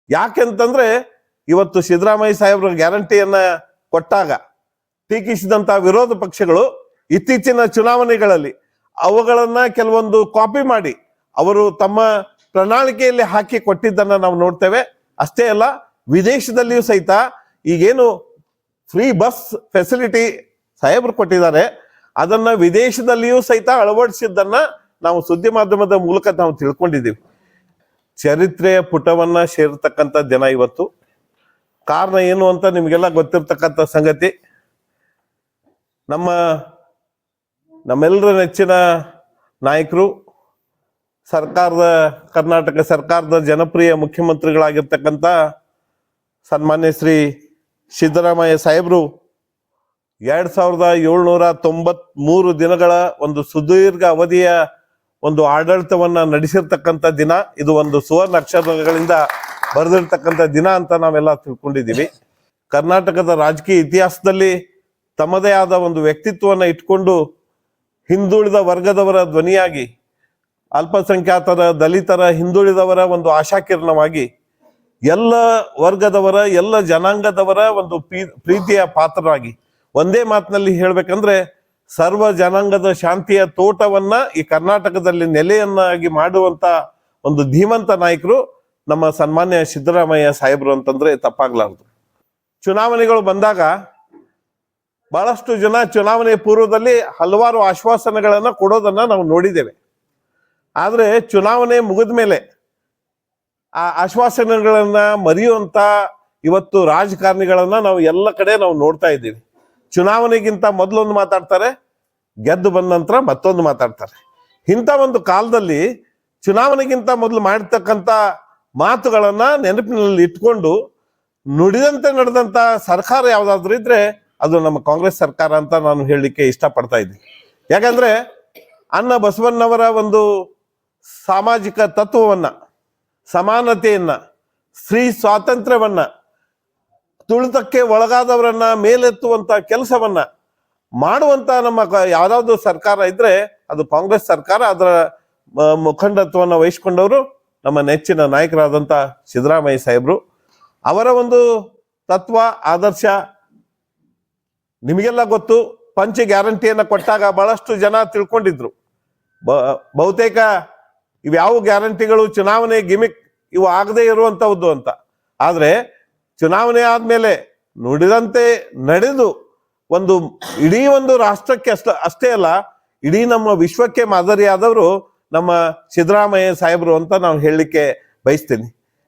ಯಾಕೆಂತಂದ್ರೆ ಇವತ್ತು ಸಿದ್ದರಾಮಯ್ಯ ಸಾಹೇಬ್ರ ಗ್ಯಾರಂಟಿಯನ್ನ ಕೊಟ್ಟಾಗ ಟೀಕಿಸಿದಂತ ವಿರೋಧ ಪಕ್ಷಗಳು ಇತ್ತೀಚಿನ ಚುನಾವಣೆಗಳಲ್ಲಿ ಅವುಗಳನ್ನ ಕೆಲವೊಂದು ಕಾಪಿ ಮಾಡಿ ಅವರು ತಮ್ಮ ಪ್ರಣಾಳಿಕೆಯಲ್ಲಿ ಹಾಕಿ ಕೊಟ್ಟಿದ್ದನ್ನ ನಾವು ನೋಡ್ತೇವೆ. ಅಷ್ಟೇ ಅಲ್ಲ, ವಿದೇಶದಲ್ಲಿಯೂ ಸಹಿತ ಈಗೇನು ಫ್ರೀ ಬಸ್ ಫೆಸಿಲಿಟಿ ಸಾಹೇಬರು ಕೊಟ್ಟಿದ್ದಾರೆ, ಅದನ್ನ ವಿದೇಶದಲ್ಲಿಯೂ ಸಹಿತ ಅಳವಡಿಸಿದ್ದನ್ನ ನಾವು ಸುದ್ದಿ ಮಾಧ್ಯಮದ ಮೂಲಕ ನಾವು ತಿಳ್ಕೊಂಡಿದ್ದೀವಿ. ಚರಿತ್ರೆಯ ಪುಟವನ್ನ ಸೇರ್ತಕ್ಕಂಥ ದಿನ ಇವತ್ತು. ಕಾರಣ ಏನು ಅಂತ ನಿಮ್ಗೆಲ್ಲ ಗೊತ್ತಿರ್ತಕ್ಕಂಥ ಸಂಗತಿ. ನಮ್ಮೆಲ್ಲರ ನೆಚ್ಚಿನ ನಾಯಕರು, ಕರ್ನಾಟಕ ಸರ್ಕಾರದ ಜನಪ್ರಿಯ ಮುಖ್ಯಮಂತ್ರಿಗಳಾಗಿರ್ತಕ್ಕಂಥ ಸನ್ಮಾನ್ಯ ಶ್ರೀ ಸಿದ್ದರಾಮಯ್ಯ ಸಾಹೇಬರು 2793 ದಿನಗಳ ಒಂದು ಸುದೀರ್ಘ ಅವಧಿಯ ಒಂದು ಆಡಳಿತವನ್ನ ನಡೆಸಿರ್ತಕ್ಕಂಥ ದಿನ. ಇದು ಒಂದು ಸುವರ್ಣ ಅಕ್ಷರಗಳಿಂದ ಬರೆದಿರ್ತಕ್ಕಂಥ ದಿನ ಅಂತ ನಾವೆಲ್ಲ ತಿಳ್ಕೊಂಡಿದ್ದೀವಿ. ಕರ್ನಾಟಕದ ರಾಜಕೀಯ ಇತಿಹಾಸದಲ್ಲಿ ತಮ್ಮದೇ ಆದ ಒಂದು ವ್ಯಕ್ತಿತ್ವವನ್ನು ಇಟ್ಕೊಂಡು ಹಿಂದುಳಿದ ವರ್ಗದವರ ಧ್ವನಿಯಾಗಿ, ಅಲ್ಪಸಂಖ್ಯಾತರ, ದಲಿತರ, ಹಿಂದುಳಿದವರ ಒಂದು ಆಶಾಕಿರಣವಾಗಿ, ಎಲ್ಲ ವರ್ಗದವರ, ಎಲ್ಲ ಜನಾಂಗದವರ ಒಂದು ಪ್ರೀತಿಯ ಪಾತ್ರರಾಗಿ, ಒಂದೇ ಮಾತಿನಲ್ಲಿ ಹೇಳ್ಬೇಕಂದ್ರೆ ಸರ್ವ ಜನಾಂಗದ ಶಾಂತಿಯ ತೋಟವನ್ನ ಈ ಕರ್ನಾಟಕದಲ್ಲಿ ನೆಲೆಯನ್ನಾಗಿ ಮಾಡುವಂತ ಒಂದು ಧೀಮಂತ ನಾಯಕರು ನಮ್ಮ ಸನ್ಮಾನ್ಯ ಸಿದ್ದರಾಮಯ್ಯ ಸಾಹೇಬರು ಅಂತಂದ್ರೆ ತಪ್ಪಾಗ್ಲಾರ್ದು. ಚುನಾವಣೆಗಳು ಬಂದಾಗ ಬಹಳಷ್ಟು ಜನ ಚುನಾವಣೆ ಪೂರ್ವದಲ್ಲಿ ಹಲವಾರು ಆಶ್ವಾಸನೆಗಳನ್ನ ಕೊಡೋದನ್ನ ನಾವು ನೋಡಿದ್ದೇವೆ. ಆದ್ರೆ ಚುನಾವಣೆ ಮುಗಿದ ಮೇಲೆ ಆ ಆಶ್ವಾಸನೆಗಳನ್ನ ಮರೆಯುವಂತ ಇವತ್ತು ರಾಜಕಾರಣಿಗಳನ್ನ ನಾವು ಎಲ್ಲ ಕಡೆ ನಾವು ನೋಡ್ತಾ ಇದ್ದೀವಿ. ಚುನಾವಣೆಗಿಂತ ಮೊದಲೊಂದು ಮಾತಾಡ್ತಾರೆ, ಗೆದ್ದು ಬಂದ ನಂತರ ಮತ್ತೊಂದು ಮಾತಾಡ್ತಾರೆ. ಇಂಥ ಒಂದು ಕಾಲದಲ್ಲಿ ಚುನಾವಣೆಗಿಂತ ಮೊದಲು ಮಾಡಿರ್ತಕ್ಕಂಥ ಮಾತುಗಳನ್ನ ನೆನಪಿನಲ್ಲಿ ಇಟ್ಕೊಂಡು ನುಡಿದಂತೆ ನಡೆದಂತ ಸರ್ಕಾರ ಯಾವ್ದಾದ್ರು ಇದ್ರೆ ಅದು ನಮ್ಮ ಕಾಂಗ್ರೆಸ್ ಸರ್ಕಾರ ಅಂತ ನಾನು ಹೇಳಲಿಕ್ಕೆ ಇಷ್ಟಪಡ್ತಾ ಇದ್ದೀನಿ. ಯಾಕಂದ್ರೆ ಅಣ್ಣ ಬಸವಣ್ಣವರ ಒಂದು ಸಾಮಾಜಿಕ ತತ್ವವನ್ನ, ಸಮಾನತೆಯನ್ನ, ಸ್ತ್ರೀ ಸ್ವಾತಂತ್ರ್ಯವನ್ನ, ತುಳಿತಕ್ಕೆ ಒಳಗಾದವರನ್ನ ಮೇಲೆತ್ತುವಂತ ಕೆಲಸವನ್ನ ಮಾಡುವಂತ ನಮ್ಮ ಯಾವ್ದಾದ್ರು ಸರ್ಕಾರ ಇದ್ರೆ ಅದು ಕಾಂಗ್ರೆಸ್ ಸರ್ಕಾರ. ಅದರ ಮುಖಂಡತ್ವವನ್ನು ವಹಿಸಿಕೊಂಡವರು ನಮ್ಮ ನೆಚ್ಚಿನ ನಾಯಕರಾದಂತ ಸಿದ್ದರಾಮಯ್ಯ ಸಾಹೇಬ್ರು. ಅವರ ಒಂದು ತತ್ವ, ಆದರ್ಶ ನಿಮಗೆಲ್ಲ ಗೊತ್ತು. ಪಂಚ ಗ್ಯಾರಂಟಿಯನ್ನ ಕೊಟ್ಟಾಗ ಬಹಳಷ್ಟು ಜನ ತಿಳ್ಕೊಂಡಿದ್ರು ಬಹುತೇಕ ಇವ್ಯಾವ ಗ್ಯಾರಂಟಿಗಳು ಚುನಾವಣೆ ಗಿಮಿಕ್, ಇವು ಆಗದೆ ಇರುವಂತಹದ್ದು ಅಂತ. ಆದ್ರೆ ಚುನಾವಣೆ ಆದ್ಮೇಲೆ ನುಡಿದಂತೆ ನಡೆದು ಒಂದು ಇಡೀ ಒಂದು ರಾಷ್ಟ್ರಕ್ಕೆ ಅಷ್ಟೇ ಅಲ್ಲ, ಇಡೀ ನಮ್ಮ ವಿಶ್ವಕ್ಕೆ ಮಾದರಿಯಾದವರು ನಮ್ಮ ಸಿದ್ದರಾಮಯ್ಯ ಸಾಹೇಬರು ಅಂತ ನಾನು ಹೇಳಲಿಕ್ಕೆ ಬಯಸ್ತೀನಿ.